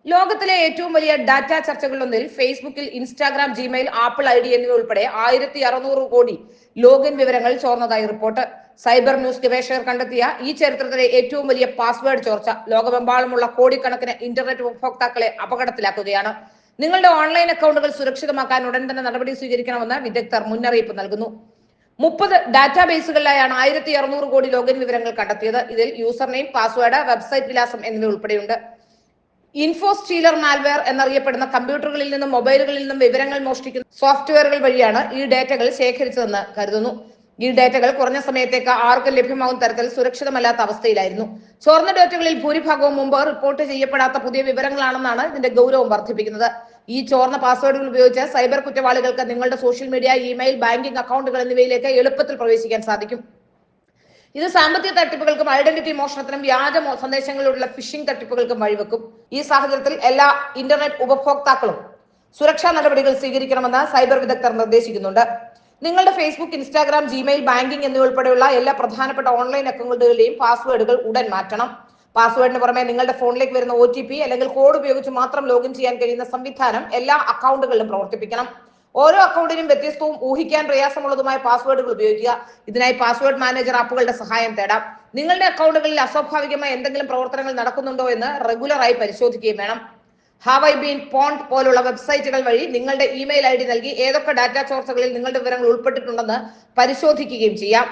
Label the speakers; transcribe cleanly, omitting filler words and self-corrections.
Speaker 1: ലോകത്തിലെ ഏറ്റവും വലിയ ഡാറ്റ ചർച്ചകളിലൊന്നിൽ ഫേസ്ബുക്കിൽ ഇൻസ്റ്റാഗ്രാം, ജിമെയിൽ, ആപ്പിൾ ID എന്നിവ ഉൾപ്പെടെ 1600 കോടി ലോഗിൻ വിവരങ്ങൾ ചോർന്നതായി റിപ്പോർട്ട്. സൈബർ ന്യൂസ് ഗവേഷകർ കണ്ടെത്തിയ ഈ ചരിത്രത്തിലെ ഏറ്റവും വലിയ പാസ്വേഡ് ചോർച്ച ലോകമെമ്പാടുമുള്ള കോടിക്കണക്കിന് ഇന്റർനെറ്റ് ഉപഭോക്താക്കളെ അപകടത്തിലാക്കുകയാണ്. നിങ്ങളുടെ ഓൺലൈൻ അക്കൗണ്ടുകൾ സുരക്ഷിതമാക്കാൻ ഉടൻ തന്നെ നടപടി സ്വീകരിക്കണമെന്ന് വിദഗ്ധർ മുന്നറിയിപ്പ് നൽകുന്നു. 30 ഡാറ്റാബേസുകളിലായാണ് 1600 കോടി ലോഗിൻ വിവരങ്ങൾ കണ്ടെത്തിയത്. ഇതിൽ യൂസർ നെയിം, പാസ്വേഡ്, വെബ്സൈറ്റ് വിലാസം എന്നിവ ഉൾപ്പെടെയുണ്ട്. ഇൻഫോസ്റ്റീലർ മാൽവെയർ എന്നറിയപ്പെടുന്ന കമ്പ്യൂട്ടറുകളിൽ നിന്നും മൊബൈലുകളിൽ നിന്നും വിവരങ്ങൾ മോഷ്ടിക്കുന്ന സോഫ്റ്റ്വെയറുകൾ വഴിയാണ് ഈ ഡേറ്റകൾ ശേഖരിച്ചതെന്ന് കരുതുന്നു. ഈ ഡേറ്റകൾ കുറഞ്ഞ സമയത്തേക്ക് ആർക്കും ലഭ്യമാകുന്ന തരത്തിൽ സുരക്ഷിതമല്ലാത്ത അവസ്ഥയിലായിരുന്നു. ചോർന്ന ഡേറ്റകളിൽ ഭൂരിഭാഗവും മുമ്പ് റിപ്പോർട്ട് ചെയ്യപ്പെടാത്ത പുതിയ വിവരങ്ങളാണെന്നാണ് ഇതിന്റെ ഗൗരവം വർദ്ധിപ്പിക്കുന്നത്. ഈ ചോർന്ന പാസ്വേഡുകൾ ഉപയോഗിച്ച് സൈബർ കുറ്റവാളികൾക്ക് നിങ്ങളുടെ സോഷ്യൽ മീഡിയ, ഇമെയിൽ, ബാങ്കിംഗ് അക്കൗണ്ടുകൾ എന്നിവയിലേക്ക് എളുപ്പത്തിൽ പ്രവേശിക്കാൻ സാധിക്കും. ഇത് സാമ്പത്തിക തട്ടിപ്പുകൾക്കും ഐഡന്റിറ്റി മോഷണത്തിനും വ്യാജ സന്ദേശങ്ങളിലൂടെയുള്ള ഫിഷിംഗ് തട്ടിപ്പുകൾക്കും വഴിവെക്കും. ഈ സാഹചര്യത്തിൽ എല്ലാ ഇന്റർനെറ്റ് ഉപഭോക്താക്കളും സുരക്ഷാ നടപടികൾ സ്വീകരിക്കണമെന്ന് സൈബർ വിദഗ്ധർ നിർദ്ദേശിക്കുന്നുണ്ട്. നിങ്ങളുടെ ഫേസ്ബുക്ക്, ഇൻസ്റ്റാഗ്രാം, ജിമെയിൽ, ബാങ്കിംഗ് എന്നിവ ഉൾപ്പെടെയുള്ള എല്ലാ പ്രധാനപ്പെട്ട ഓൺലൈൻ അക്കൗണ്ടുകളുടെയും പാസ്വേഡുകൾ ഉടൻ മാറ്റണം. പാസ്വേഡിന് പുറമെ നിങ്ങളുടെ ഫോണിലേക്ക് വരുന്ന OTP അല്ലെങ്കിൽ കോഡ് ഉപയോഗിച്ച് മാത്രം ലോഗിൻ ചെയ്യാൻ കഴിയുന്ന സംവിധാനം എല്ലാ അക്കൗണ്ടുകളിലും പ്രവർത്തിപ്പിക്കണം. ഓരോ അക്കൗണ്ടിനും വ്യത്യസ്തവും ഊഹിക്കാൻ പ്രയാസമുള്ളതുമായ പാസ്വേഡുകൾ ഉപയോഗിക്കുക. ഇതിനായി പാസ്വേഡ് മാനേജർ ആപ്പുകളുടെ സഹായം തേടാം. നിങ്ങളുടെ അക്കൗണ്ടുകളിൽ അസ്വാഭാവികമായ എന്തെങ്കിലും പ്രവർത്തനങ്ങൾ നടക്കുന്നുണ്ടോ എന്ന് റെഗുലറായി പരിശോധിക്കുകയും വേണം. ഹാവ് ഐ ബീൻ പോൺഡ് പോലുള്ള വെബ്സൈറ്റുകൾ വഴി നിങ്ങളുടെ ഇമെയിൽ ID നൽകി ഏതൊക്കെ ഡാറ്റ ചോർച്ചകളിൽ നിങ്ങളുടെ വിവരങ്ങൾ ഉൾപ്പെട്ടിട്ടുണ്ടെന്ന് പരിശോധിക്കുകയും ചെയ്യാം.